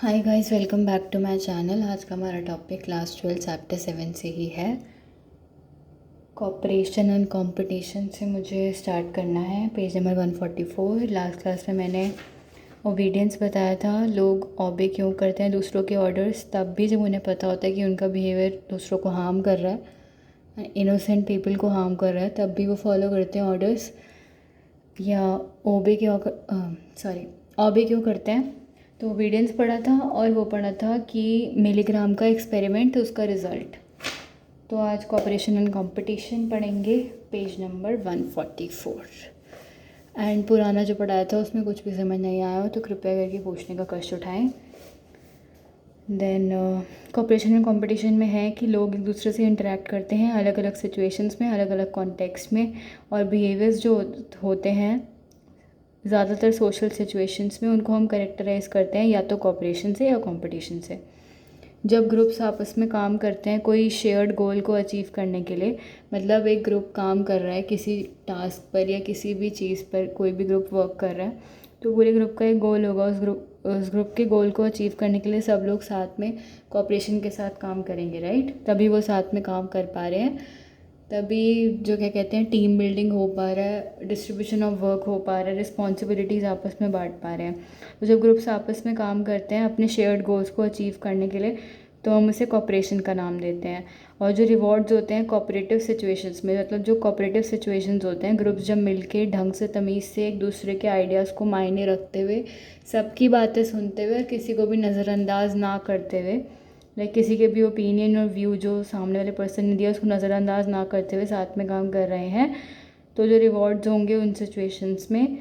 Hi guys, welcome back to my channel. आज का हमारा टॉपिक क्लास 12 चैप्टर 7 से ही है। कॉपरेशन एंड कंपटीशन से मुझे स्टार्ट करना है। Page number 144। लास्ट क्लास में मैंने ओबीडियंस बताया था। लोग ओबे क्यों करते हैं दूसरों के ऑर्डर्स, तब भी जब उन्हें पता होता है कि उनका बिहेवियर दूसरों को हार्म कर रहा है, इनोसेंट पीपल को हार्म कर रहा है, तब भी वो फॉलो करते हैं ऑर्डर्स। या ओबे क्यों करते हैं। तो ओबीडियंस पढ़ा था और वो पढ़ा था कि मिलीग्राम का एक्सपेरिमेंट, उसका रिज़ल्ट। तो आज कॉपरेशन एंड कंपटीशन पढ़ेंगे, पेज नंबर 144। एंड पुराना जो पढ़ाया था उसमें कुछ भी समझ नहीं आया हो तो कृपया करके पूछने का कष्ट उठाएं। देन कॉपरेशन एंड कंपटीशन में है कि लोग एक दूसरे से इंटरेक्ट करते हैं अलग अलग सिचुएशंस में, अलग अलग कॉन्टेक्स्ट में, और बिहेवियर्स जो होते हैं ज़्यादातर सोशल सिचुएशंस में, उनको हम करेक्टराइज करते हैं या तो कॉपरेशन से या कंपटीशन से। जब ग्रुप्स आपस में काम करते हैं कोई शेयर्ड गोल को अचीव करने के लिए, मतलब एक ग्रुप काम कर रहा है किसी टास्क पर या किसी भी चीज़ पर, कोई भी ग्रुप वर्क कर रहा है, तो पूरे ग्रुप का एक गोल होगा। उस ग्रुप के गोल को अचीव करने के लिए सब लोग साथ में कॉपरेशन के साथ काम करेंगे, राइट। तभी वो साथ में काम कर पा रहे हैं, तभी जो क्या कहते हैं टीम बिल्डिंग हो पा रहा है, डिस्ट्रीब्यूशन ऑफ वर्क हो पा रहा है, रिस्पॉन्सिबिलिटीज़ आपस में बांट पा रहे हैं। तो जब ग्रुप्स आपस में काम करते हैं अपने शेयर्ड गोल्स को अचीव करने के लिए, तो हम उसे कॉपरेशन का नाम देते हैं। और जो रिवॉर्ड्स होते हैं कोऑपरेटिव सिचुएशंस में, मतलब जो कोऑपरेटिव सिचुएशंस होते हैं, ग्रुप्स जब मिलके ढंग से तमीज़ से एक दूसरे के आइडियाज़ को मायने रखते हुए, सबकी बातें सुनते हुए और किसी को भी नज़रअंदाज ना करते हुए, लाइक किसी के भी ओपिनियन और व्यू जो सामने वाले पर्सन ने दिया उसको नज़रअंदाज ना करते हुए साथ में काम कर रहे हैं, तो जो रिवॉर्ड्स होंगे उन सिचुएशंस में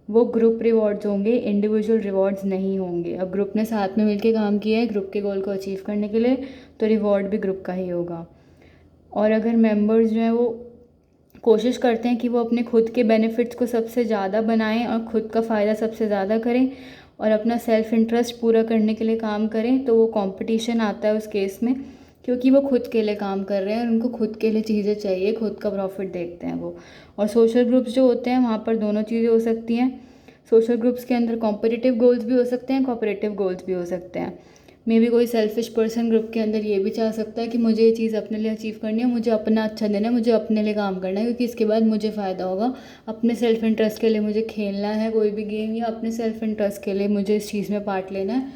वो ग्रुप रिवॉर्ड्स होंगे, इंडिविजुअल रिवॉर्ड्स नहीं होंगे। अब ग्रुप ने साथ में मिलकर काम किया है ग्रुप के गोल को अचीव करने के लिए, तो रिवॉर्ड भी ग्रुप का ही होगा। और अगर मेंबर्स जो हैं वो कोशिश करते हैं कि वो अपने खुद के बेनिफिट्स को सबसे ज़्यादा बनाएं और ख़ुद का फ़ायदा सबसे ज़्यादा करें और अपना सेल्फ इंटरेस्ट पूरा करने के लिए काम करें, तो वो कंपटीशन आता है उस केस में, क्योंकि वो खुद के लिए काम कर रहे हैं और उनको खुद के लिए चीज़ें चाहिए, खुद का प्रॉफिट देखते हैं वो। और सोशल ग्रुप्स जो होते हैं वहाँ पर दोनों चीज़ें हो सकती हैं। सोशल ग्रुप्स के अंदर कॉम्पिटिटिव गोल्स भी हो सकते हैं, कोऑपरेटिव गोल्स भी हो सकते हैं। मे बी कोई सेल्फिश पर्सन ग्रुप के अंदर ये भी चाह सकता है कि मुझे ये चीज़ अपने लिए अचीव करनी है, मुझे अपना अच्छा देना है, मुझे अपने लिए काम करना है, क्योंकि इसके बाद मुझे फ़ायदा होगा। अपने सेल्फ इंटरेस्ट के लिए मुझे खेलना है कोई भी गेम, या अपने सेल्फ इंटरेस्ट के लिए मुझे इस चीज़ में पार्ट लेना है।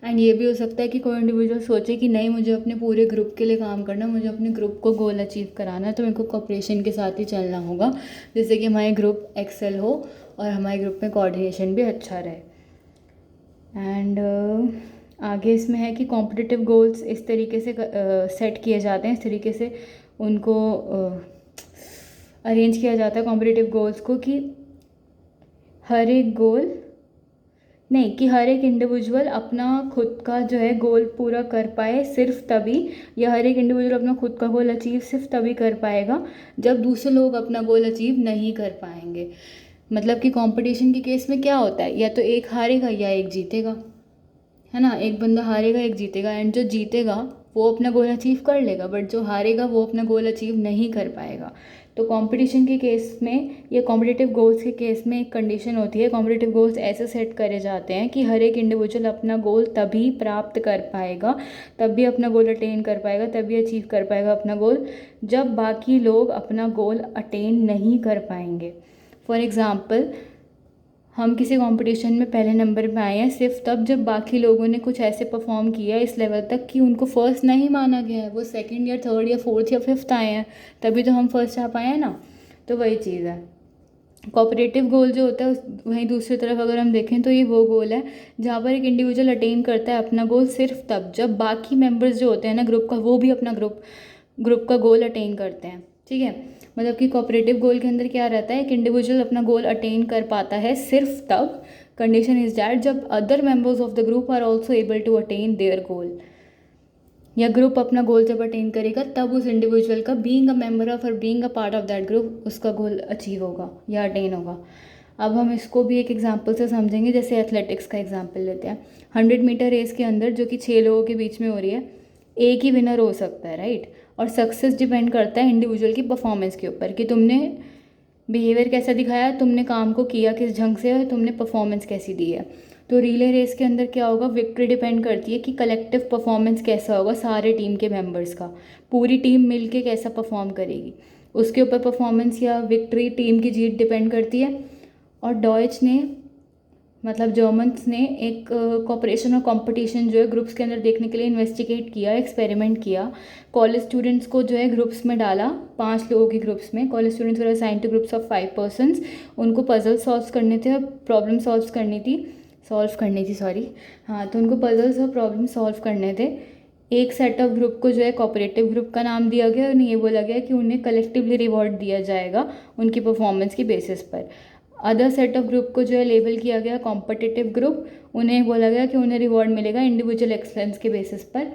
एंड ये भी हो सकता है कि कोई इंडिविजुअल सोचे कि नहीं, मुझे अपने पूरे ग्रुप के लिए काम करना है, मुझे अपने ग्रुप को गोल अचीव कराना है, तो मेरे को कोऑपरेशन के साथ ही चलना होगा, जिससे कि हमारे ग्रुप एक्सेल हो और हमारे ग्रुप में कोऑर्डिनेशन भी अच्छा रहे। एंड आगे इसमें है कि कॉम्पिटिटिव गोल्स इस तरीके से सेट किए जाते हैं, इस तरीके से उनको अरेंज किया जाता है कॉम्पिटिटिव गोल्स को, कि हर एक गोल नहीं, कि हर एक इंडिविजुअल अपना खुद का जो है गोल पूरा कर पाए सिर्फ तभी, या हर एक इंडिविजुअल अपना खुद का गोल अचीव सिर्फ तभी कर पाएगा जब दूसरे लोग अपना गोल अचीव नहीं कर पाएंगे। मतलब कि कंपटीशन के केस में क्या होता है, या तो एक हारेगा या एक जीतेगा, है ना। एक बंदा हारेगा एक जीतेगा, एंड जो जीतेगा वो अपना गोल अचीव कर लेगा, बट जो हारेगा वो अपना गोल अचीव नहीं कर पाएगा। तो कंपटीशन के केस में या कॉम्पिटिटिव गोल्स के केस में एक कंडीशन होती है, कॉम्पिटिटिव गोल्स ऐसे सेट करे जाते हैं कि हर एक इंडिविजुअल अपना गोल तभी प्राप्त कर पाएगा, तभी अपना गोल अटेन कर पाएगा, तभी अचीव कर पाएगा अपना गोल, जब बाकी लोग अपना गोल अटेन नहीं कर पाएंगे। फॉर एग्ज़ाम्पल, हम किसी कंपटीशन में पहले नंबर पे आए हैं सिर्फ तब जब बाकी लोगों ने कुछ ऐसे परफॉर्म किया इस लेवल तक कि उनको फर्स्ट नहीं माना गया है, वो सेकंड या थर्ड या फोर्थ या फिफ्थ आए हैं, तभी तो हम फर्स्ट आ पाए हैं ना। तो वही चीज़ है। कोऑपरेटिव गोल जो होता है वहीं दूसरी तरफ अगर हम देखें तो ये वो गोल है जहाँ पर एक इंडिविजुअल अटेन करता है अपना गोल सिर्फ तब जब बाकी मेंबर्स जो होते हैं ना ग्रुप का, वो भी अपना ग्रुप का गोल अटेन करते हैं, ठीक है। मतलब कि कोऑपरेटिव गोल के अंदर क्या रहता है, एक इंडिविजुअल अपना गोल अटेन कर पाता है सिर्फ तब, कंडीशन इज दैट, जब other members of the group are also able to attain their goal, या ग्रुप अपना गोल जब अटेन करेगा तब उस इंडिविजुअल का बीइंग अ मेंबर ऑफ और being a part of that group उसका गोल अचीव होगा या अटेन होगा। अब हम इसको भी एक एग्जांपल से समझेंगे, जैसे एथलेटिक्स का एग्जांपल लेते हैं। 100 मीटर रेस के अंदर जो कि 6 लोगों के बीच में हो रही है, एक ही विनर हो सकता है, राइट। और सक्सेस डिपेंड करता है इंडिविजुअल की परफॉर्मेंस के ऊपर, कि तुमने बिहेवियर कैसा दिखाया, तुमने काम को किया किस ढंग से, और तुमने परफॉर्मेंस कैसी दी है। तो रिले रेस के अंदर क्या होगा, विक्ट्री डिपेंड करती है कि कलेक्टिव परफॉर्मेंस कैसा होगा सारे टीम के मेंबर्स का, पूरी टीम मिलके कैसा परफॉर्म करेगी, उसके ऊपर परफॉर्मेंस या विक्ट्री, टीम की जीत डिपेंड करती है। और डॉयच ने, मतलब जर्मन्स ने एक कॉपरेशन और कंपटीशन जो है ग्रुप्स के अंदर देखने के लिए इन्वेस्टिगेट किया, एक्सपेरिमेंट किया। कॉलेज स्टूडेंट्स को जो है ग्रुप्स में डाला, 5 लोगों के ग्रुप्स में। College students were assigned two groups of 5 persons. उनको पजल सॉल्व करने थे और प्रॉब्लम सॉल्व करनी थी सॉरी। हाँ, तो उनको पजल्स और प्रॉब्लम सॉल्व करने थे। एक सेट ऑफ ग्रुप को जो है कोऑपरेटिव ग्रुप का नाम दिया गया और ये बोला गया कि उन्हें कलेक्टिवली रिवॉर्ड दिया जाएगा उनकी परफॉर्मेंस की बेसिस पर। अदर सेट ऑफ ग्रुप को जो है लेबल किया गया कॉम्पिटिटिव ग्रुप, उन्हें बोला गया कि उन्हें रिवॉर्ड मिलेगा इंडिविजुअल एक्सलेंस के बेसिस पर।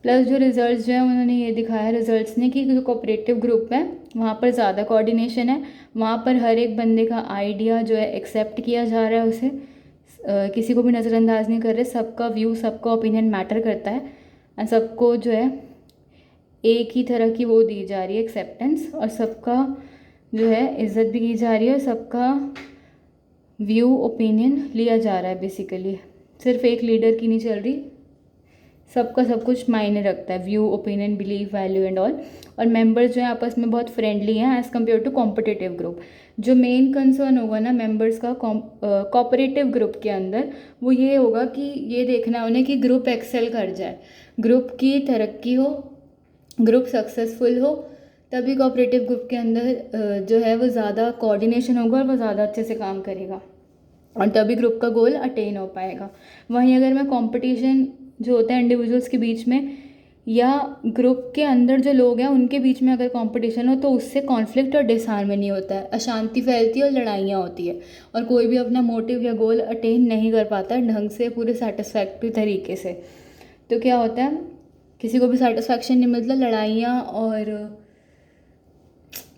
प्लस जो रिजल्ट्स जो है उन्होंने ये दिखाया रिजल्ट्स ने कि जो कोऑपरेटिव ग्रुप है वहाँ पर ज़्यादा कोऑर्डिनेशन है, वहाँ पर हर एक बंदे का आइडिया जो है एक्सेप्ट किया जा रहा है, उसे किसी को भी नज़रअंदाज नहीं कर रहे, सबका व्यू, सबका ओपिनियन मैटर करता है और सबको जो है एक ही तरह की वो दी जा रही है एक्सेप्टेंस, और सबका जो है इज्जत भी की जा रही है और सबका व्यू ओपिनियन लिया जा रहा है। बेसिकली सिर्फ एक लीडर की नहीं चल रही, सबका सब कुछ मायने रखता है, view, opinion, belief, value and all. और मेंबर्स जो है आपस में बहुत फ्रेंडली हैं as compare to competitive group. जो मेन कंसर्न होगा ना मेंबर्स का कोऑपरेटिव ग्रुप के अंदर, वो ये होगा कि ये देखना है उन्हें कि ग्रुप एक्सेल कर जाए, ग्रुप की तरक्की हो, ग्रुप सक्सेसफुल हो, तभी कोऑपरेटिव ग्रुप के अंदर जो है वो ज़्यादा कोऑर्डिनेशन होगा और वो ज़्यादा अच्छे से काम करेगा और तभी ग्रुप का गोल अटेन हो पाएगा। वहीं अगर मैं कंपटीशन जो होता है इंडिविजुअल्स के बीच में या ग्रुप के अंदर जो लोग हैं उनके बीच में अगर कंपटीशन हो तो उससे कॉन्फ्लिक्ट और डिसहार्मनी होता है, अशांति फैलती है और लड़ाइयाँ होती है और कोई भी अपना मोटिव या गोल अटेन नहीं कर पाता ढंग से, पूरे सेटिस्फैक्ट्री तरीके से। तो क्या होता है, किसी को भी सेटिस्फैक्शन नहीं मिलता, लड़ाइयाँ और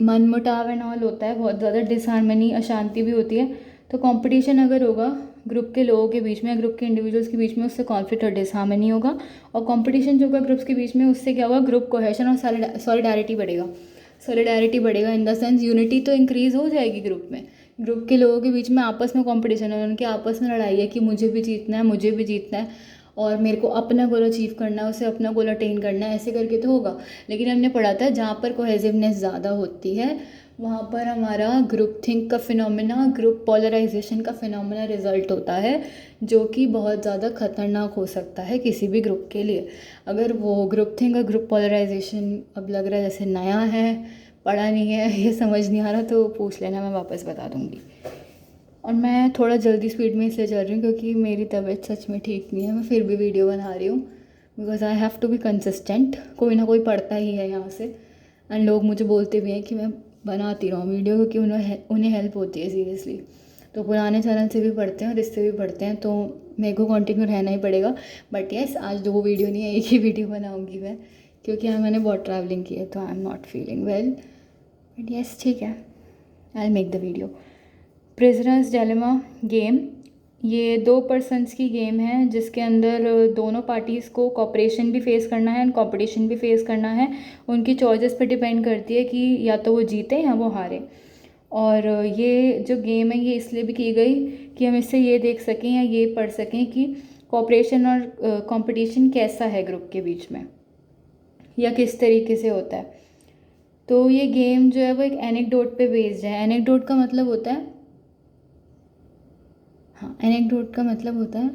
मनमुटाव एंड ऑल होता है, बहुत ज़्यादा डिसहार्मनी, अशांति भी होती है। तो कंपटीशन अगर होगा ग्रुप के लोगों के बीच में, ग्रुप के इंडिविजुअल्स के बीच में, उससे कॉन्फ्लिक्ट और डिसहार्मनी होगा। और कंपटीशन जो होगा ग्रुप्स के बीच में, उससे क्या होगा, ग्रुप कोहेशन और सॉलिडारिटी बढ़ेगा। सॉलिडारिटी बढ़ेगा इन द सेंस यूनिटी तो इंक्रीज़ हो जाएगी ग्रुप में। ग्रुप के लोगों के बीच में आपस में कंपटीशन है, उनके आपस में लड़ाई है कि मुझे भी जीतना है, मुझे भी जीतना है और मेरे को अपना गोल अचीव करना है, उसे अपना गोल अटेन करना है, ऐसे करके तो होगा। लेकिन हमने पढ़ा था जहाँ पर कोहेसिवनेस ज़्यादा होती है वहाँ पर हमारा ग्रुप थिंक का फिनोमेना, ग्रुप पोलराइजेशन का फिनोमेना रिजल्ट होता है, जो कि बहुत ज़्यादा खतरनाक हो सकता है किसी भी ग्रुप के लिए। अगर वो ग्रुप थिंक और ग्रुप पोलराइजेशन अब लग रहा है जैसे नया है, पढ़ा नहीं है, ये समझ नहीं आ रहा तो पूछ लेना, मैं वापस बता दूँगी। और मैं थोड़ा जल्दी स्पीड में इसलिए चल रही हूँ क्योंकि मेरी तबीयत सच में ठीक नहीं है, मैं फिर भी वीडियो बना रही हूँ because I have to be consistent. कोई ना कोई पढ़ता ही है यहाँ से एंड लोग मुझे बोलते भी हैं कि मैं बनाती रहूँ वीडियो क्योंकि उन्हें हेल्प होती है सीरियसली। तो पुराने चैनल से भी पढ़ते हैं और इससे भी पढ़ते हैं, तो मेरे को कंटिन्यू रहना ही पड़ेगा। बट येस, आज 2 वीडियो नहीं है, एक ही वीडियो बनाऊँगी मैं क्योंकि हाँ मैंने बहुत ट्रैवलिंग की है तो I am not feeling well. But yes ठीक है, I make the video. Prisoners dilemma game, ये 2 पर्सन्स की गेम है जिसके अंदर दोनों पार्टीज़ को कॉपरेशन भी फेस करना है एंड कॉम्पिटिशन भी फेस करना है। उनकी चॉइसेस पर डिपेंड करती है कि या तो वो जीते या वो हारे। और ये जो गेम है ये इसलिए भी की गई कि हम इससे ये देख सकें या ये पढ़ सकें कि कॉपरेशन और कंपटीशन कैसा है ग्रुप के बीच में या किस तरीके से होता है। तो ये गेम जो है वो एक एनेक्डोट पे बेस्ड है। एनेक्डोट का मतलब होता है, हाँ एनेक्डोट का मतलब होता है,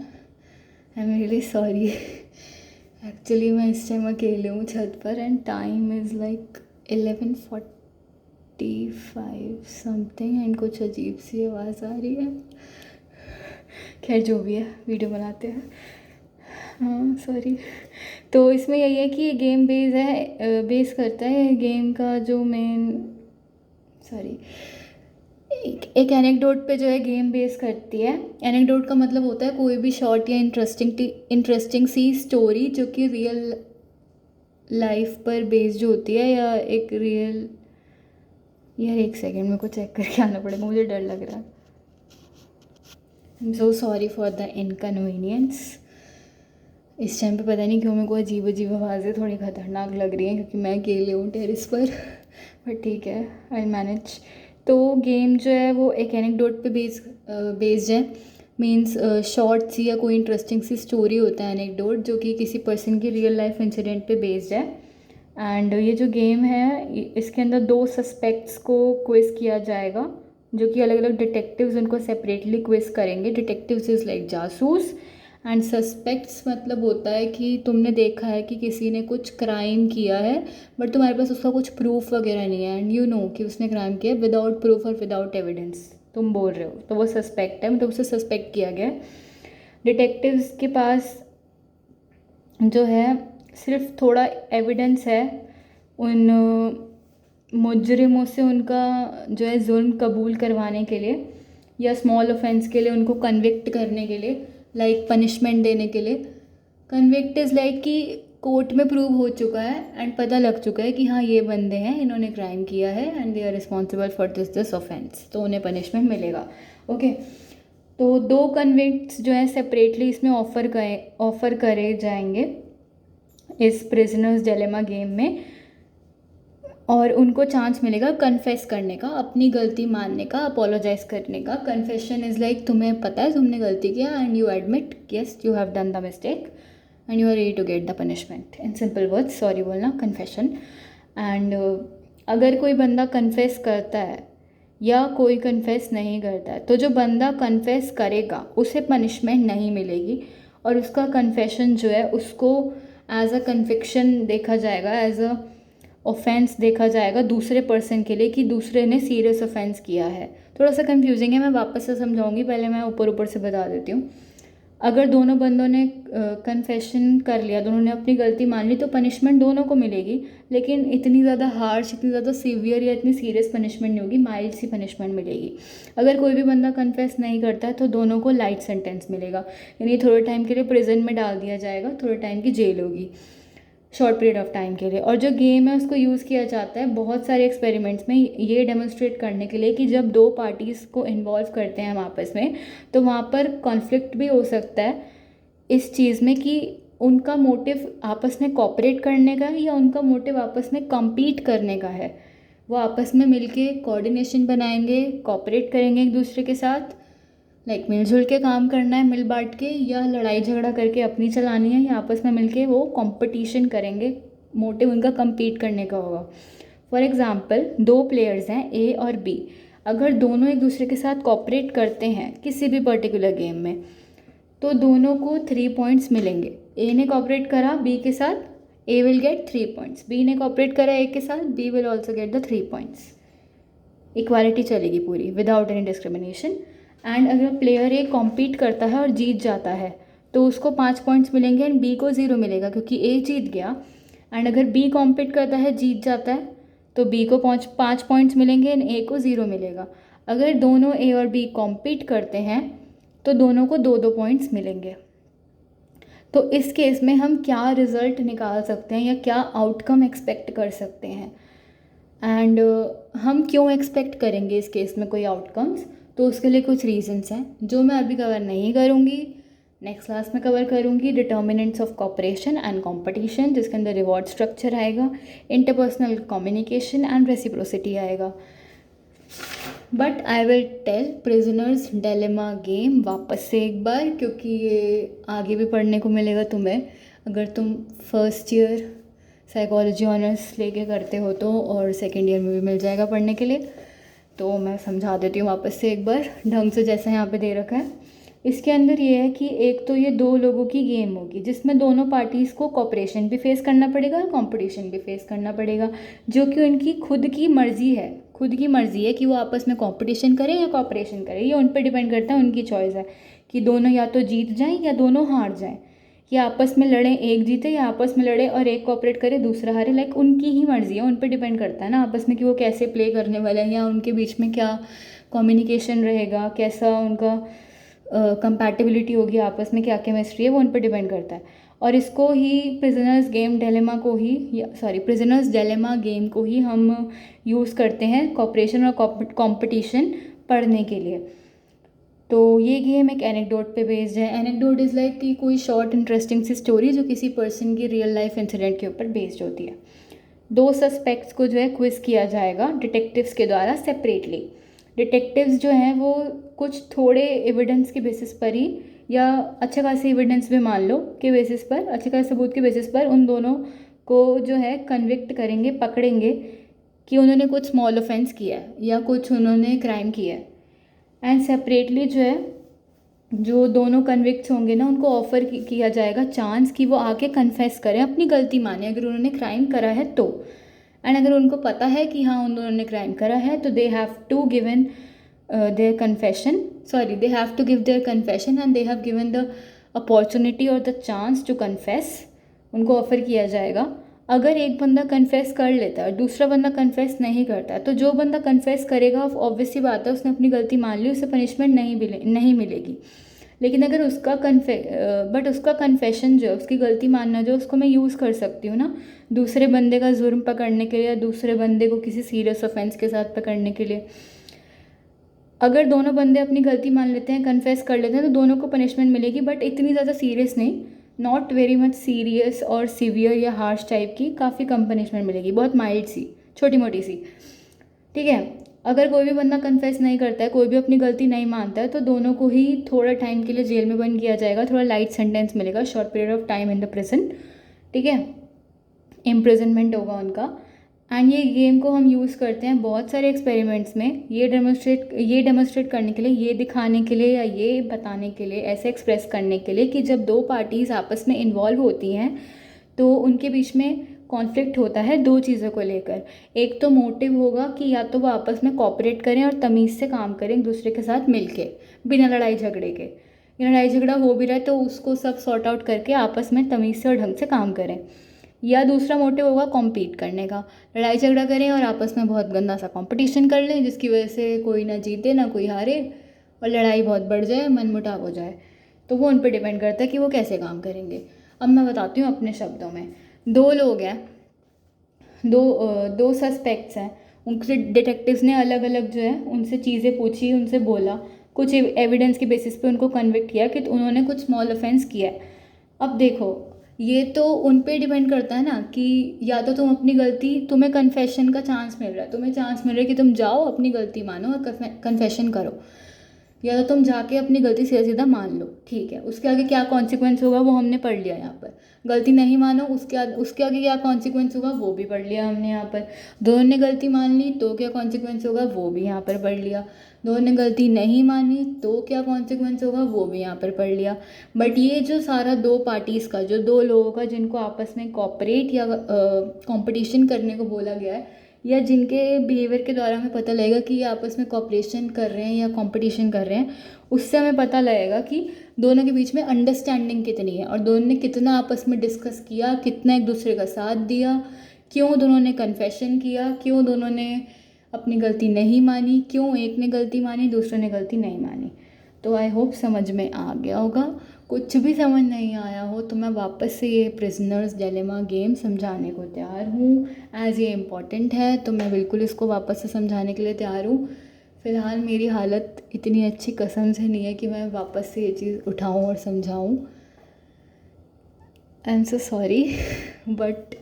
I am really sorry actually मैं इस टाइम अकेले हूँ छत पर and time is like 11:45 something and कुछ अजीब सी आवाज़ आ रही है। खैर जो भी है, वीडियो बनाते हैं। हाँ सॉरी। तो इसमें यही है कि ये गेम बेस करता है गेम का जो मेन, सॉरी, एक एनेक्डोट पे जो है गेम बेस करती है। एनेक्डोट का मतलब होता है कोई भी शॉर्ट या इंटरेस्टिंग सी स्टोरी जो कि रियल लाइफ पर बेस्ड होती है या एक रियल, यार एक सेकेंड मेरे को चेक करके आना पड़ेगा, मुझे डर लग रहा है। आई am so sorry for the inconvenience. इस टाइम पे पता नहीं क्यों मेरे को अजीब अजीब आवाज़ें थोड़ी ख़तरनाक लग रही हैं क्योंकि मैं अकेले हूँ टेरेस पर बट ठीक है, आई मैनेज। तो गेम जो है वो एक एनेक्डोट पे बेस्ड है मीन्स शॉर्ट सी या कोई इंटरेस्टिंग सी स्टोरी होता है एनेक्डोट, जो कि किसी पर्सन की रियल लाइफ इंसिडेंट पे बेस्ड है। एंड ये जो गेम है इसके अंदर 2 सस्पेक्ट्स को क्विज किया जाएगा, जो कि अलग अलग डिटेक्टिव्स उनको सेपरेटली क्विज करेंगे। डिटेक्टिव्स इज़ लाइक जासूस, एंड सस्पेक्ट्स मतलब होता है कि तुमने देखा है कि किसी ने कुछ क्राइम किया है बट तुम्हारे पास उसका कुछ प्रूफ वगैरह नहीं है, एंड यू नो कि उसने क्राइम किया विदाउट प्रूफ और विदाउट एविडेंस तुम बोल रहे हो, तो वो सस्पेक्ट है, मतलब उसे सस्पेक्ट किया गया है। डिटेक्टिव्स के पास जो है सिर्फ थोड़ा एविडेंस है उन मुजरिमों से उनका जो है जुल्म कबूल करवाने के लिए, या स्मॉल ऑफेंस के लिए उनको कन्विक्ट करने के लिए, लाइक पनिशमेंट देने के लिए। कन्विक्ट इज़ लाइक कि कोर्ट में प्रूव हो चुका है एंड पता लग चुका है कि हाँ ये बंदे हैं, इन्होंने क्राइम किया है and they are responsible for this offence, तो उन्हें पनिशमेंट मिलेगा। ओके, तो 2 कन्विक्ट्स जो है सेपरेटली इसमें ऑफ़र करे जाएंगे इस प्रिजनर्स डिलेमा गेम में, और उनको चांस मिलेगा कन्फेस करने का, अपनी गलती मानने का, अपोलोजाइज करने का। कन्फेशन इज़ लाइक तुम्हें पता है तुमने गलती किया and you admit yes you have done the mistake and you are ready to get the punishment. In simple words sorry बोलना, कन्फेशन। एंड अगर कोई बंदा कन्फेस करता है या कोई कन्फेस नहीं करता है, तो जो बंदा कन्फेस करेगा उसे पनिशमेंट नहीं मिलेगी, और उसका कन्फेशन जो है उसको एज अ कन्विक्शन देखा जाएगा, एज अ ऑफेंस देखा जाएगा दूसरे पर्सन के लिए कि दूसरे ने सीरियस ऑफेंस किया है। थोड़ा सा कंफ्यूजिंग है, मैं वापस से समझाऊंगी, पहले मैं ऊपर ऊपर से बता देती हूँ। अगर दोनों बंदों ने कन्फेशन कर लिया, दोनों ने अपनी गलती मान ली, तो पनिशमेंट दोनों को मिलेगी, लेकिन इतनी ज़्यादा हार्श, इतनी ज़्यादा सीवियर या इतनी सीरियस पनिशमेंट नहीं होगी, माइल्ड सी पनिशमेंट मिलेगी। अगर कोई भी बंदा कन्फेस नहीं करता है तो दोनों को लाइट सेंटेंस मिलेगा, यानी थोड़े टाइम के लिए प्रिजन में डाल दिया जाएगा, थोड़े टाइम की जेल होगी, शॉर्ट पीरियड ऑफ टाइम के लिए। और जो गेम है उसको यूज़ किया जाता है बहुत सारे एक्सपेरिमेंट्स में ये डेमोन्स्ट्रेट करने के लिए कि जब 2 पार्टीज़ को इन्वॉल्व करते हैं हम आपस में, तो वहाँ पर कॉन्फ्लिक्ट भी हो सकता है इस चीज़ में कि उनका मोटिव आपस में कॉपरेट करने का है या उनका मोटिव आपस में कम्पीट करने का है। वो आपस में मिलके कोऑर्डिनेशन बनाएंगे, कॉपरेट करेंगे एक दूसरे के साथ, लाइक मिलजुल के काम करना है, मिल बांट के, या लड़ाई झगड़ा करके अपनी चलानी है, या आपस में मिलके वो कंपटीशन करेंगे, मोटिव उनका compete करने का होगा। फॉर एग्ज़ाम्पल 2 प्लेयर्स हैं ए और बी, अगर दोनों एक दूसरे के साथ कॉपरेट करते हैं किसी भी पर्टिकुलर गेम में, तो दोनों को 3 पॉइंट्स मिलेंगे। ए ने कॉपरेट करा बी के साथ, A will get 3 points, B ने कॉपरेट करा ए के साथ, B will also get the 3 points. Equality चलेगी पूरी विदाउट एनी डिस्क्रिमिनेशन। एंड अगर प्लेयर ए कॉम्पीट करता है और जीत जाता है तो उसको 5 पॉइंट्स मिलेंगे एंड बी को 0 मिलेगा, क्योंकि ए जीत गया। एंड अगर बी कॉम्पीट करता है, जीत जाता है, तो बी को 5 पॉइंट्स मिलेंगे एंड ए को 0 मिलेगा। अगर दोनों ए और बी कॉम्पीट करते हैं तो दोनों को 2-2 पॉइंट्स मिलेंगे। तो इस केस में हम क्या रिज़ल्ट निकाल सकते हैं या क्या आउटकम एक्सपेक्ट कर सकते हैं, एंड हम क्यों एक्सपेक्ट करेंगे इस केस में कोई आउटकम्स, तो उसके लिए कुछ रीजंस हैं जो मैं अभी कवर नहीं करूँगी, नेक्स्ट क्लास में कवर करूँगी। Determinants of cooperation and competition, जिसके अंदर रिवॉर्ड स्ट्रक्चर आएगा, इंटरपर्सनल कम्युनिकेशन एंड रेसिप्रोसिटी आएगा। But I will tell prisoner's dilemma game वापस से एक बार, क्योंकि ये आगे भी पढ़ने को मिलेगा तुम्हें अगर तुम फर्स्ट ईयर साइकोलॉजी ऑनर्स लेके करते हो तो, और सेकेंड ईयर में भी मिल जाएगा पढ़ने के लिए। तो मैं समझा देती हूँ वापस से एक बार ढंग से, जैसा यहाँ पे दे रखा है। इसके अंदर ये है कि एक तो ये 2 लोगों की गेम होगी जिसमें दोनों पार्टीज़ को कॉपरेशन भी फेस करना पड़ेगा और कंपटीशन भी फेस करना पड़ेगा, जो कि उनकी खुद की मर्ज़ी है। खुद की मर्ज़ी है कि वो आपस में कंपटीशन करें या कॉपरेशन करें, ये उन पर डिपेंड करता है, उनकी चॉइस है कि दोनों या तो जीत जाएँ या दोनों हार जाएँ, कि आपस में लड़ें एक जीते या आपस में लड़े और एक कोऑपरेट करे दूसरा हारे। लाइक उनकी ही मर्ज़ी है, उन पर डिपेंड करता है ना आपस में कि वो कैसे प्ले करने वाले हैं, या उनके बीच में क्या कम्युनिकेशन रहेगा, कैसा उनका कंपैटिबिलिटी होगी आपस में, क्या केमिस्ट्री है, वो उन पर डिपेंड करता है। और इसको ही प्रिजनर्स डिलेमा गेम को ही हम यूज़ करते हैं कॉपरेशन और कॉम्पिटिशन पढ़ने के लिए। तो ये गेम एक एनेक्डोट पे बेस्ड है। एनेक्डोट इज़ लाइक कि कोई शॉर्ट इंटरेस्टिंग सी स्टोरी जो किसी पर्सन की रियल लाइफ इंसिडेंट के ऊपर बेस्ड होती है। 2 सस्पेक्ट्स को जो है क्विज किया जाएगा डिटेक्टिव्स के द्वारा सेपरेटली। डिटेक्टिव्स जो हैं वो कुछ थोड़े एविडेंस के बेसिस पर ही, या अच्छे खासे एविडेंस भी मान लो के बेसिस पर, अच्छे खासे सबूत के बेसिस पर उन दोनों को जो है कन्विक्ट करेंगे, पकड़ेंगे कि उन्होंने कुछ स्मॉल ऑफेंस किया है या कुछ उन्होंने क्राइम किया है। एंड सेपरेटली जो है, जो दोनों कन्विक्ट्स होंगे ना, उनको ऑफ़र किया जाएगा चांस कि वो आके कन्फेस करें, अपनी गलती माने अगर उन्होंने क्राइम करा है तो। एंड अगर उनको पता है कि हाँ उन दोनों ने क्राइम करा है तो they have to given their confession, sorry they have to give their confession and they have given the opportunity और द चांस टू कन्फेस। उनको ऑफ़र किया जाएगा। अगर एक बंदा कन्फेस कर लेता है और दूसरा बंदा कन्फेस नहीं करता है, तो जो बंदा कन्फेस करेगा ऑब्वियस सी बात है उसने अपनी गलती मान ली, उसे पनिशमेंट नहीं मिलेगी। लेकिन अगर उसका उसका कन्फेशन जो है, उसकी गलती मानना जो, उसको मैं यूज़ कर सकती हूँ ना दूसरे बंदे का जुर्म पकड़ने के लिए, या दूसरे बंदे को किसी सीरियस ऑफेंस के साथ पकड़ने के लिए। अगर दोनों बंदे अपनी गलती मान लेते हैं, कन्फेस कर लेते हैं, तो दोनों को पनिशमेंट मिलेगी, बट इतनी ज़्यादा सीरियस नहीं, नॉट वेरी मच सीरियस और सीवियर या हार्श टाइप की, काफ़ी कम पनिशमेंट मिलेगी, बहुत माइल्ड सी, छोटी मोटी सी। ठीक है। अगर कोई भी बंदा कन्फेस नहीं करता है, कोई भी अपनी गलती नहीं मानता है, तो दोनों को ही थोड़ा टाइम के लिए जेल में बंद किया जाएगा, थोड़ा लाइट सेंटेंस मिलेगा, short period of time in the prison. ठीक है, इम्प्रिजनमेंट होगा उनका। एंड ये गेम को हम यूज़ करते हैं बहुत सारे एक्सपेरिमेंट्स में, ये डेमोस्ट्रेट करने के लिए, ये दिखाने के लिए, या ये बताने के लिए, ऐसे एक्सप्रेस करने के लिए कि जब दो पार्टीज़ आपस में इन्वॉल्व होती हैं तो उनके बीच में कॉन्फ्लिक्ट होता है दो चीज़ों को लेकर। एक तो मोटिव होगा कि या तो वो आपस में कॉपरेट करें और तमीज़ से काम करें एक दूसरे के साथ मिलके, बिना लड़ाई झगड़े के। लड़ाई झगड़ा हो भी रहा है तो उसको सब सॉर्ट आउट करके आपस में तमीज़ से और ढंग से काम करें। या दूसरा मोटिव होगा कॉम्पीट करने का, लड़ाई झगड़ा करें और आपस में बहुत गंदा सा कंपटीशन कर लें, जिसकी वजह से कोई ना जीते ना कोई हारे और लड़ाई बहुत बढ़ जाए, मनमुटाव हो जाए। तो वो उन पर डिपेंड करता है कि वो कैसे काम करेंगे। अब मैं बताती हूँ अपने शब्दों में। दो लोग हैं, दो सस्पेक्ट्स हैं, उनसे डिटेक्टिव्स ने अलग अलग जो है उनसे चीज़ें पूछी, उनसे बोला, कुछ एविडेंस के बेसिस पे उनको कन्विक्ट किया कि उन्होंने कुछ स्मॉल ऑफेंस किया है। अब देखो, ये तो उन पे डिपेंड करता है ना कि या तो तुम अपनी गलती, तुम्हें कन्फेशन का चांस मिल रहा है, तुम्हें चांस मिल रहा है कि तुम जाओ अपनी गलती मानो और कन्फेशन करो, या तो तुम जाके अपनी गलती सीधा सीधा मान लो। ठीक है, उसके आगे क्या कॉन्सिक्वेंस होगा वो हमने पढ़ लिया यहाँ पर। गलती नहीं मानो, उसके आगे क्या कॉन्सिक्वेंस होगा वो भी पढ़ लिया हमने यहाँ पर। दोनों ने गलती मान ली तो क्या कॉन्सिक्वेंस होगा वो भी यहाँ पर पढ़ लिया। दोनों ने गलती नहीं मानी तो क्या कॉन्सिक्वेंस होगा वो भी यहाँ पर पढ़ लिया। बट ये जो सारा दो पार्टीज़ का, जो दो लोगों का जिनको आपस में कॉपरेट या कॉम्पिटिशन करने को बोला गया है, या जिनके बिहेवियर के द्वारा हमें पता लगेगा कि ये आपस में कॉपरेशन कर रहे हैं या कंपटीशन कर रहे हैं, उससे हमें पता लगेगा कि दोनों के बीच में अंडरस्टैंडिंग कितनी है और दोनों ने कितना आपस में डिस्कस किया, कितना एक दूसरे का साथ दिया, क्यों दोनों ने कन्फेशन किया, क्यों दोनों ने अपनी गलती नहीं मानी, क्यों एक ने गलती मानी दूसरे ने गलती नहीं मानी। तो आई होप समझ में आ गया होगा। कुछ भी समझ नहीं आया हो तो मैं वापस से ये प्रिजनर्स डिलेमा गेम समझाने को तैयार हूँ। एज़ ये इम्पॉर्टेंट है तो मैं बिल्कुल इसको वापस से समझाने के लिए तैयार हूँ। फ़िलहाल मेरी हालत इतनी अच्छी कसम से नहीं है कि मैं वापस से ये चीज़ उठाऊँ और समझाऊँ। आई am so sorry, but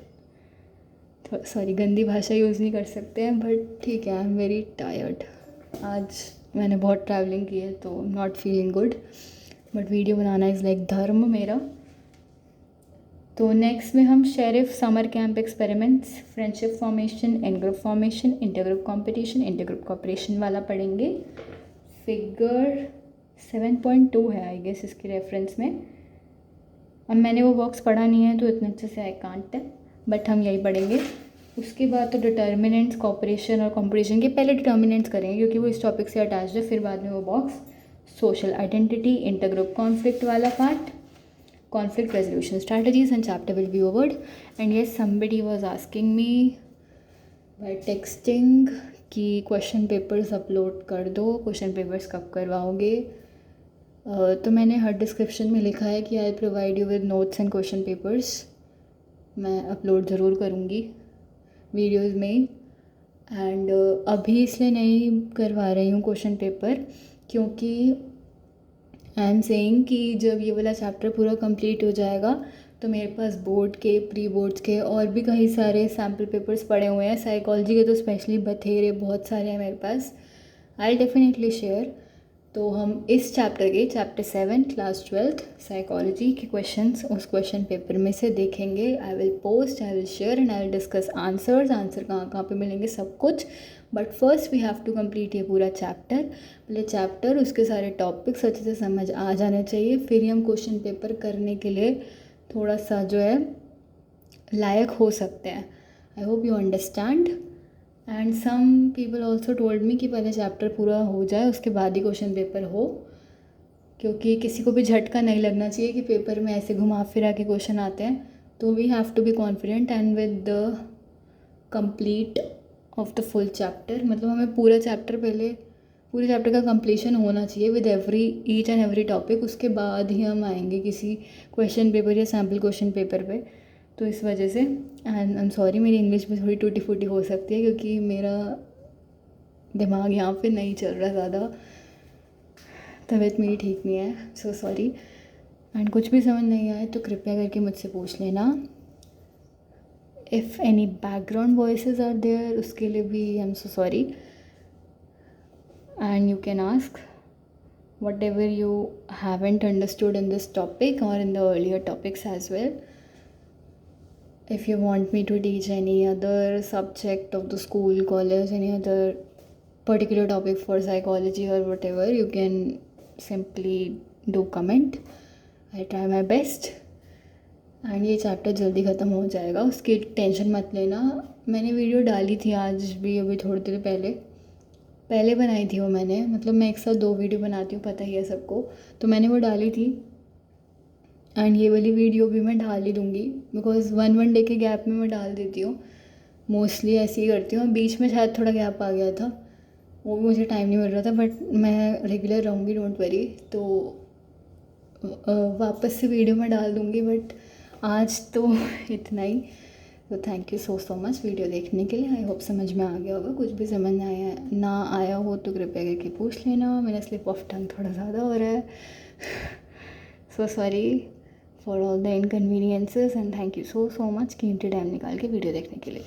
sorry गंदी भाषा यूज़ नहीं कर सकते हैं, बट ठीक है, आई एम वेरी टायर्ड। आज मैंने बहुत ट्रैवलिंग की है तो not feeling good, but video बनाना इज़ लाइक धर्म मेरा। तो नेक्स्ट में हम Sherif summer camp experiments, friendship formation, in group formation, intergroup competition, intergroup cooperation वाला पढ़ेंगे। फिगर 7.2 है आई गेस इसकी रेफरेंस में। अब मैंने वो बॉक्स पढ़ा नहीं है तो इतने अच्छे से आई कांट, बट हम यही पढ़ेंगे। उसके बाद तो डिटर्मिनेंट्स, कॉपरेशन और कंपटीशन के पहले डिटर्मिनेंट्स करेंगे क्योंकि वो इस टॉपिक से अटैच्ड है, फिर बाद में वो box. Social identity, intergroup conflict वाला part, conflict resolution strategies, and chapter will be over. And yes, somebody was asking me by texting कि क्वेश्चन पेपर्स अपलोड कर दो, क्वेश्चन पेपर्स कब करवाओगे। तो मैंने हर डिस्क्रिप्शन में लिखा है कि I provide you with notes and question papers. मैं अपलोड ज़रूर करूँगी वीडियोज़ में। एंड अभी इसलिए नहीं करवा रही हूँ क्वेश्चन पेपर क्योंकि आई एम सेइंग कि जब ये वाला चैप्टर पूरा कंप्लीट हो जाएगा तो मेरे पास बोर्ड के, प्री बोर्ड्स के और भी कई सारे सैम्पल पेपर्स पड़े हुए हैं। साइकोलॉजी के तो स्पेशली बथेरे बहुत सारे हैं मेरे पास, आई डेफिनेटली शेयर। तो हम इस चैप्टर के चैप्टर 7 क्लास 12th साइकोलॉजी के क्वेश्चंस उस क्वेश्चन पेपर में से देखेंगे। I will post, I will share and I will discuss answer कहाँ कहाँ पे मिलेंगे, सब कुछ। But first we have to complete ये पूरा चैप्टर। पहले चैप्टर, उसके सारे टॉपिक्स अच्छे से समझ आ जाने चाहिए, फिर ही हम क्वेश्चन पेपर करने के लिए थोड़ा सा जो है लायक हो सकते हैं। I hope you understand. And some people also told me कि पहले चैप्टर पूरा हो जाए उसके बाद ही क्वेश्चन पेपर हो, क्योंकि किसी को भी झटका नहीं लगना चाहिए कि पेपर में ऐसे घुमा फिरा के क्वेश्चन आते हैं। तो we have to be confident and with the complete of the full chapter, मतलब हमें पूरे चैप्टर का कंप्लीशन होना चाहिए with each and every topic. उसके बाद ही हम आएंगे किसी क्वेश्चन पेपर या सैम्पल क्वेश्चन पेपर पे। तो इस वजह से एंड आई एम सॉरी, मेरी इंग्लिश में थोड़ी टूटी फूटी हो सकती है क्योंकि मेरा दिमाग यहाँ पे नहीं चल रहा ज़्यादा, तबीयत मेरी ठीक नहीं है, सो सॉरी। एंड कुछ भी समझ नहीं आए तो कृपया करके मुझसे पूछ लेना। If any background voices are there, उसके लिए भी I am so sorry. And you can ask whatever you haven't understood in this topic or in the earlier topics as well. If you want me to teach any other subject of the school, college, any other particular topic for psychology or whatever, you can simply do comment. I try my best. And ये chapter जल्दी ख़त्म हो जाएगा, उसकी tension मत लेना। मैंने video डाली थी आज भी, अभी थोड़ी देर पहले बनाई थी वो मैंने, मतलब मैं एक साथ 2 वीडियो बनाती हूँ, पता ही है सबको। तो मैंने वो डाली थी एंड ये वाली वीडियो भी मैं डाल ही दूँगी, बिकॉज़ 1 डे के गैप में मैं डाल देती हूँ, मोस्टली ऐसे ही करती हूँ। बीच में शायद थोड़ा गैप आ गया था, वो भी मुझे टाइम नहीं मिल रहा था, बट मैं रेगुलर रहूँगी, डोंट वरी। तो वापस से वीडियो मैं डाल दूँगी, बट आज तो इतना ही। तो thank you so much video देखने के लिए। आई होप समझ में आ गया होगा। कुछ भी समझ ना आया हो तो कृपया करके पूछ लेना। मेरा स्लिप ऑफ टंग थोड़ा ज़्यादा हो रहा है, so sorry for all the inconveniences and thank you so much कीमती टाइम निकाल के वीडियो देखने के लिए।